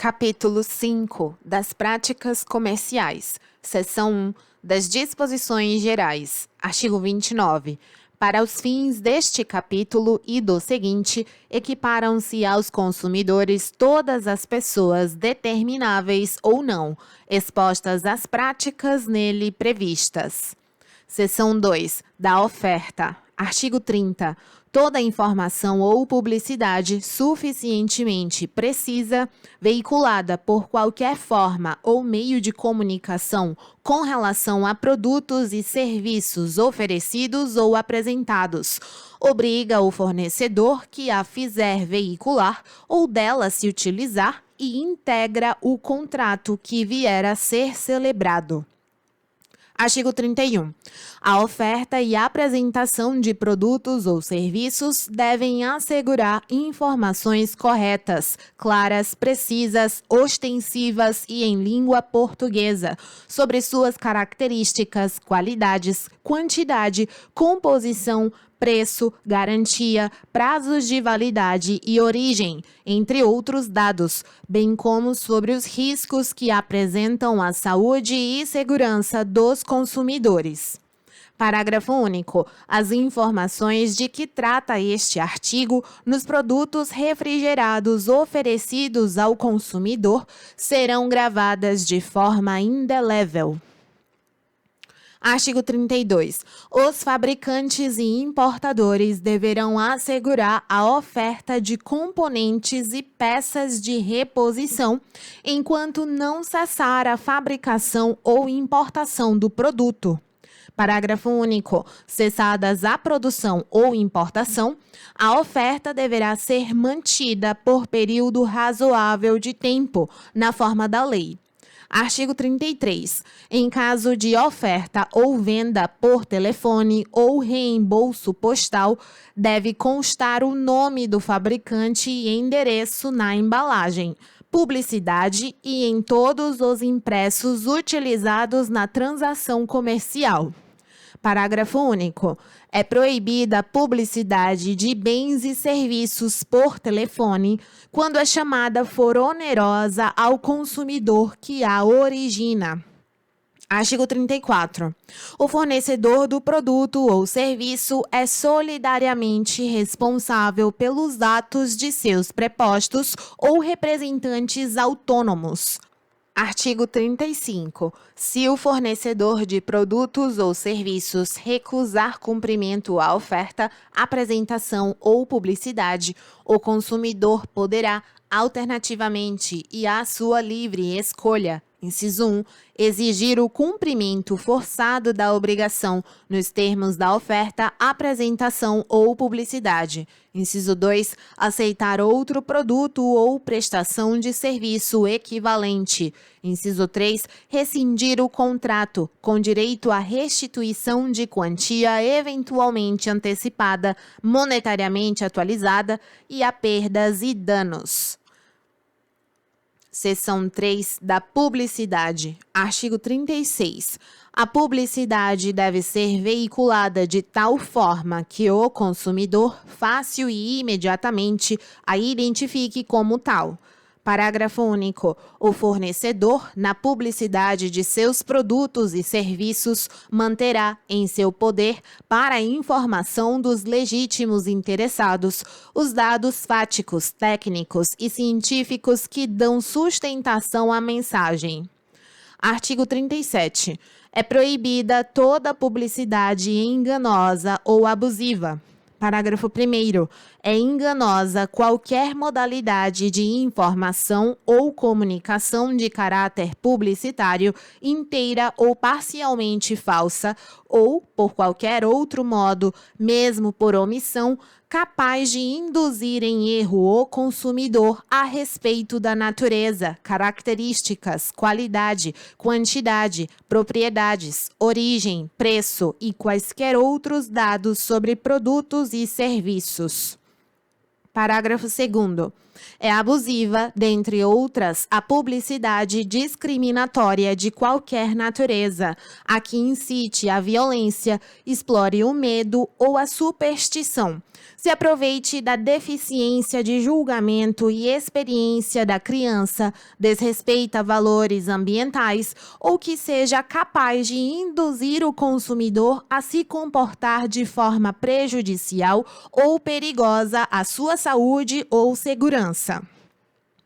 Capítulo 5 das práticas comerciais. Seção 1 das disposições gerais. Artigo 29. Para os fins deste capítulo e do seguinte, equiparam-se aos consumidores todas as pessoas determináveis ou não, expostas às práticas nele previstas. Seção 2 da oferta. Artigo 30. Toda informação ou publicidade suficientemente precisa, veiculada por qualquer forma ou meio de comunicação com relação a produtos e serviços oferecidos ou apresentados, obriga o fornecedor que a fizer veicular ou dela se utilizar e integra o contrato que vier a ser celebrado. Artigo 31. A oferta e a apresentação de produtos ou serviços devem assegurar informações corretas, claras, precisas, ostensivas e em língua portuguesa sobre suas características, qualidades, quantidade, composição, preço, garantia, prazos de validade e origem, entre outros dados, bem como sobre os riscos que apresentam à saúde e segurança dos consumidores. Parágrafo único. As informações de que trata este artigo nos produtos refrigerados oferecidos ao consumidor serão gravadas de forma indelével. Artigo 32. Os fabricantes e importadores deverão assegurar a oferta de componentes e peças de reposição enquanto não cessar a fabricação ou importação do produto. Parágrafo único. Cessadas a produção ou importação, a oferta deverá ser mantida por período razoável de tempo, na forma da lei. Artigo 33. Em caso de oferta ou venda por telefone ou reembolso postal, deve constar o nome do fabricante e endereço na embalagem, publicidade e em todos os impressos utilizados na transação comercial. Parágrafo único. É proibida a publicidade de bens e serviços por telefone quando a chamada for onerosa ao consumidor que a origina. Artigo 34. O fornecedor do produto ou serviço é solidariamente responsável pelos atos de seus prepostos ou representantes autônomos. Artigo 35. Se o fornecedor de produtos ou serviços recusar cumprimento à oferta, apresentação ou publicidade, o consumidor poderá, alternativamente e à sua livre escolha, inciso 1, exigir o cumprimento forçado da obrigação nos termos da oferta, apresentação ou publicidade. Inciso 2, aceitar outro produto ou prestação de serviço equivalente. Inciso 3, rescindir o contrato, com direito à restituição de quantia eventualmente antecipada, monetariamente atualizada e a perdas e danos. Seção 3 da publicidade. Artigo 36. A publicidade deve ser veiculada de tal forma que o consumidor, fácil e imediatamente, a identifique como tal. Parágrafo único. O fornecedor, na publicidade de seus produtos e serviços, manterá em seu poder, para a informação dos legítimos interessados, os dados fáticos, técnicos e científicos que dão sustentação à mensagem. Artigo 37. É proibida toda publicidade enganosa ou abusiva. Parágrafo 1º. É enganosa qualquer modalidade de informação ou comunicação de caráter publicitário, inteira ou parcialmente falsa, ou, por qualquer outro modo, mesmo por omissão, capaz de induzir em erro o consumidor a respeito da natureza, características, qualidade, quantidade, propriedades, origem, preço e quaisquer outros dados sobre produtos e serviços. Parágrafo 2º. É abusiva, dentre outras, a publicidade discriminatória de qualquer natureza, a que incite a violência, explore o medo ou a superstição. Se aproveite da deficiência de julgamento e experiência da criança, desrespeita valores ambientais ou que seja capaz de induzir o consumidor a se comportar de forma prejudicial ou perigosa à sua saúde ou segurança.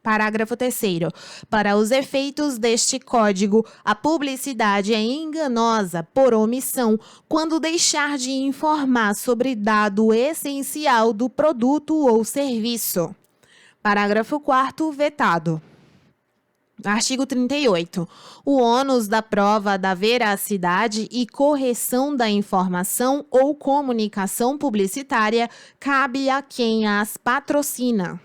Parágrafo 3º. Para os efeitos deste Código, a publicidade é enganosa por omissão quando deixar de informar sobre dado essencial do produto ou serviço. Parágrafo 4º. Vetado. Artigo 38. O ônus da prova da veracidade e correção da informação ou comunicação publicitária cabe a quem as patrocina.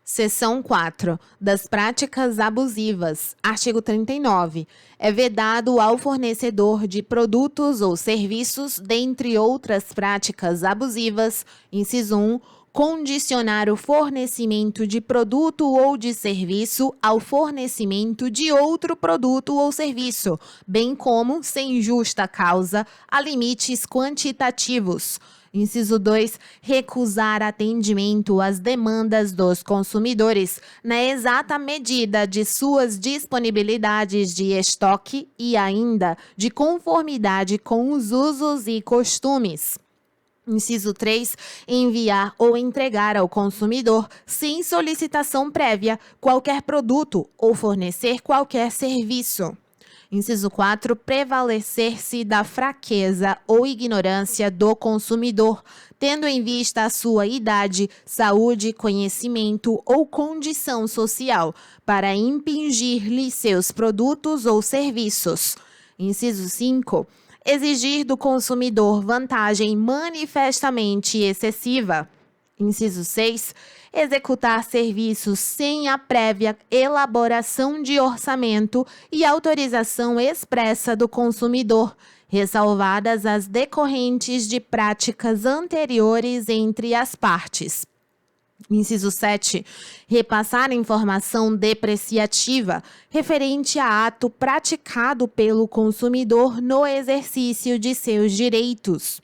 Seção 4. Das práticas abusivas. Artigo 39. É vedado ao fornecedor de produtos ou serviços, dentre outras práticas abusivas, inciso 1, condicionar o fornecimento de produto ou de serviço ao fornecimento de outro produto ou serviço, bem como, sem justa causa, a limites quantitativos. Inciso 2, recusar atendimento às demandas dos consumidores na exata medida de suas disponibilidades de estoque e ainda de conformidade com os usos e costumes. Inciso 3, enviar ou entregar ao consumidor, sem solicitação prévia, qualquer produto ou fornecer qualquer serviço. Inciso 4, prevalecer-se da fraqueza ou ignorância do consumidor, tendo em vista a sua idade, saúde, conhecimento ou condição social, para impingir-lhe seus produtos ou serviços. Inciso 5, exigir do consumidor vantagem manifestamente excessiva. Inciso 6, executar serviços sem a prévia elaboração de orçamento e autorização expressa do consumidor, ressalvadas as decorrentes de práticas anteriores entre as partes. Inciso 7. Repassar informação depreciativa referente a ato praticado pelo consumidor no exercício de seus direitos.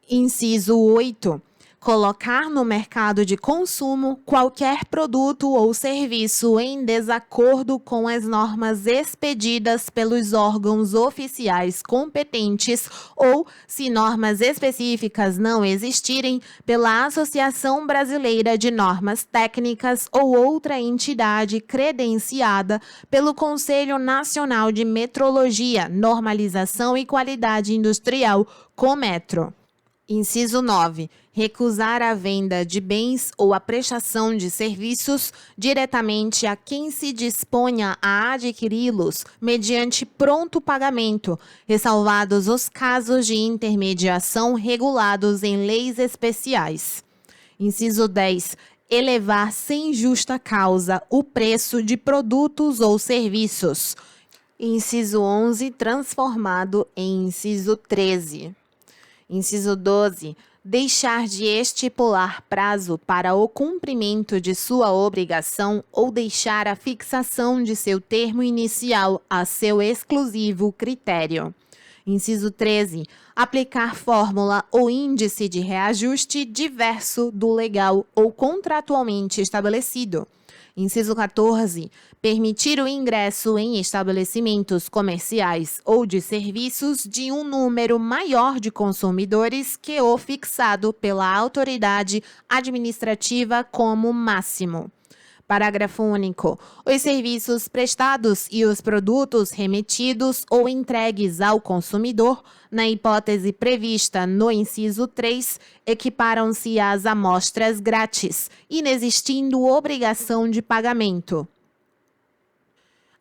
Inciso 8. Colocar no mercado de consumo qualquer produto ou serviço em desacordo com as normas expedidas pelos órgãos oficiais competentes ou, se normas específicas não existirem, pela Associação Brasileira de Normas Técnicas ou outra entidade credenciada pelo Conselho Nacional de Metrologia, Normalização e Qualidade Industrial, CONMETRO. Inciso 9. Recusar a venda de bens ou a prestação de serviços diretamente a quem se disponha a adquiri-los mediante pronto pagamento, ressalvados os casos de intermediação regulados em leis especiais. Inciso 10. Elevar sem justa causa o preço de produtos ou serviços. Inciso 11. Transformado em inciso 13. Inciso 12. Deixar de estipular prazo para o cumprimento de sua obrigação ou deixar a fixação de seu termo inicial a seu exclusivo critério. Inciso 13. Aplicar fórmula ou índice de reajuste diverso do legal ou contratualmente estabelecido. Inciso 14. Permitir o ingresso em estabelecimentos comerciais ou de serviços de um número maior de consumidores que o fixado pela autoridade administrativa como máximo. Parágrafo único. Os serviços prestados e os produtos remetidos ou entregues ao consumidor, na hipótese prevista no inciso 3, equiparam-se às amostras grátis, inexistindo obrigação de pagamento.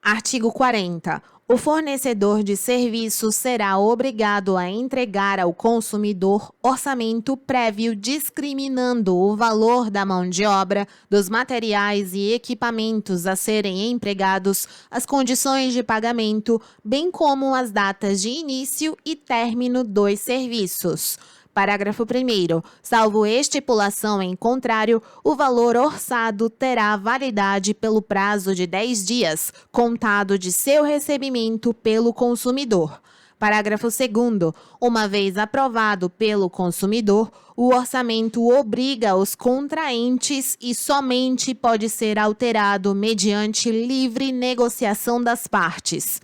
Artigo 40. O fornecedor de serviços será obrigado a entregar ao consumidor orçamento prévio discriminando o valor da mão de obra, dos materiais e equipamentos a serem empregados, as condições de pagamento, bem como as datas de início e término dos serviços. Parágrafo 1º. Salvo estipulação em contrário, o valor orçado terá validade pelo prazo de 10 dias, contado de seu recebimento pelo consumidor. Parágrafo 2º. Uma vez aprovado pelo consumidor, o orçamento obriga os contraentes e somente pode ser alterado mediante livre negociação das partes.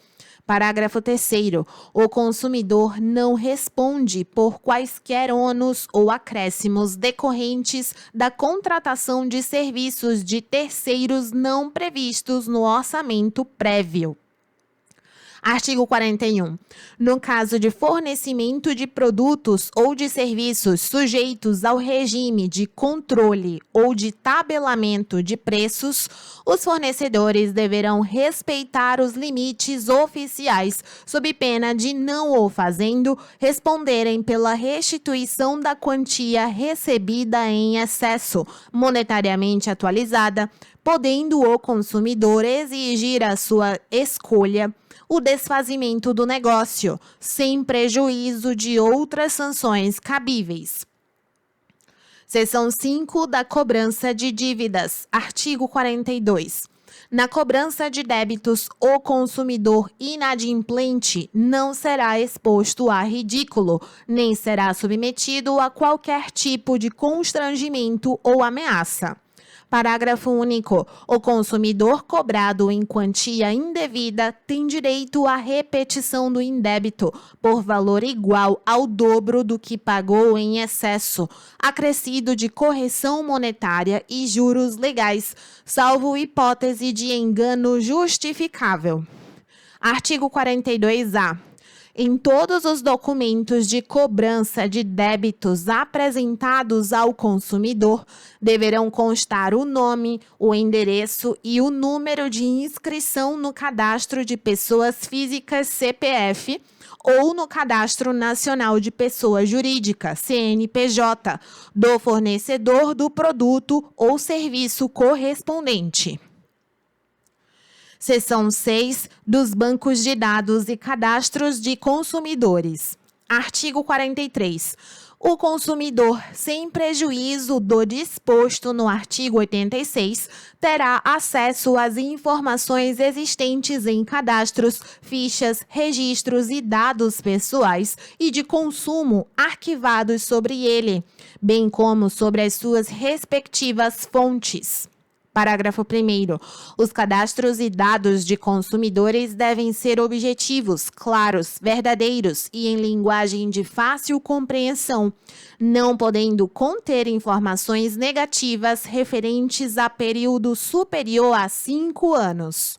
Parágrafo 3º. O consumidor não responde por quaisquer ônus ou acréscimos decorrentes da contratação de serviços de terceiros não previstos no orçamento prévio. Artigo 41. No caso de fornecimento de produtos ou de serviços sujeitos ao regime de controle ou de tabelamento de preços, os fornecedores deverão respeitar os limites oficiais, sob pena de, não o fazendo, responderem pela restituição da quantia recebida em excesso, monetariamente atualizada, podendo o consumidor exigir a sua escolha o desfazimento do negócio, sem prejuízo de outras sanções cabíveis. Seção 5 da cobrança de dívidas. Artigo 42. Na cobrança de débitos, o consumidor inadimplente não será exposto a ridículo, nem será submetido a qualquer tipo de constrangimento ou ameaça. Parágrafo único. O consumidor cobrado em quantia indevida tem direito à repetição do indébito por valor igual ao dobro do que pagou em excesso, acrescido de correção monetária e juros legais, salvo hipótese de engano justificável. Artigo 42-A. Em todos os documentos de cobrança de débitos apresentados ao consumidor, deverão constar o nome, o endereço e o número de inscrição no Cadastro de Pessoas Físicas CPF ou no Cadastro Nacional de Pessoa Jurídica CNPJ do fornecedor do produto ou serviço correspondente. Seção 6 dos bancos de dados e cadastros de consumidores. Artigo 43. O consumidor, sem prejuízo do disposto no artigo 86, terá acesso às informações existentes em cadastros, fichas, registros e dados pessoais e de consumo arquivados sobre ele, bem como sobre as suas respectivas fontes. Parágrafo 1º. Os cadastros e dados de consumidores devem ser objetivos, claros, verdadeiros e em linguagem de fácil compreensão, não podendo conter informações negativas referentes a período superior a 5 anos.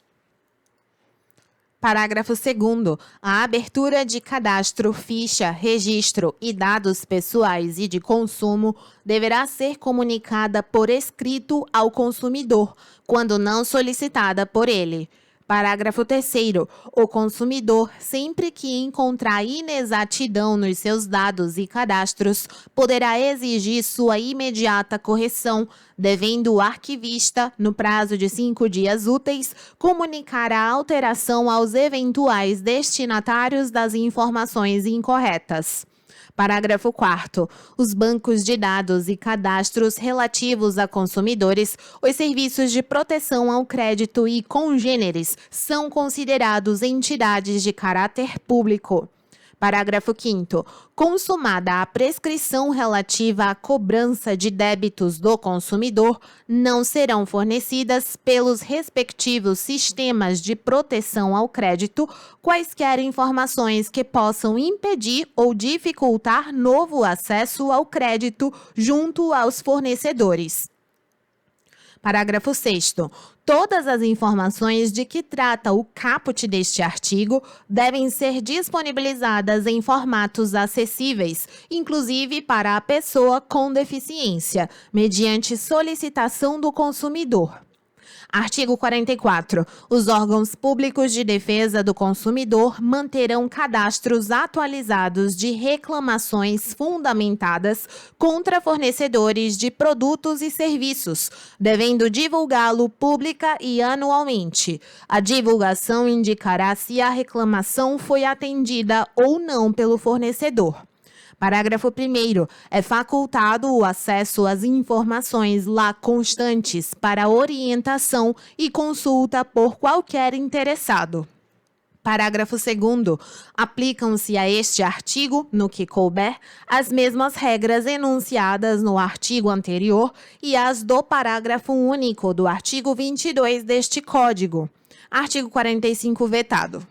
Parágrafo 2º. A abertura de cadastro, ficha, registro e dados pessoais e de consumo deverá ser comunicada por escrito ao consumidor, quando não solicitada por ele. Parágrafo 3º. O consumidor, sempre que encontrar inexatidão nos seus dados e cadastros, poderá exigir sua imediata correção, devendo o arquivista, no prazo de 5 dias úteis, comunicar a alteração aos eventuais destinatários das informações incorretas. Parágrafo 4º. Os bancos de dados e cadastros relativos a consumidores, os serviços de proteção ao crédito e congêneres são considerados entidades de caráter público. Parágrafo 5º. Consumada a prescrição relativa à cobrança de débitos do consumidor, não serão fornecidas pelos respectivos sistemas de proteção ao crédito quaisquer informações que possam impedir ou dificultar novo acesso ao crédito junto aos fornecedores. Parágrafo 6º. Todas as informações de que trata o caput deste artigo devem ser disponibilizadas em formatos acessíveis, inclusive para a pessoa com deficiência, mediante solicitação do consumidor. Artigo 44. Os órgãos públicos de defesa do consumidor manterão cadastros atualizados de reclamações fundamentadas contra fornecedores de produtos e serviços, devendo divulgá-lo pública e anualmente. A divulgação indicará se a reclamação foi atendida ou não pelo fornecedor. Parágrafo 1º. É facultado o acesso às informações lá constantes para orientação e consulta por qualquer interessado. Parágrafo 2º. Aplicam-se a este artigo, no que couber, as mesmas regras enunciadas no artigo anterior e as do parágrafo único do artigo 22 deste Código. Artigo 45 vetado.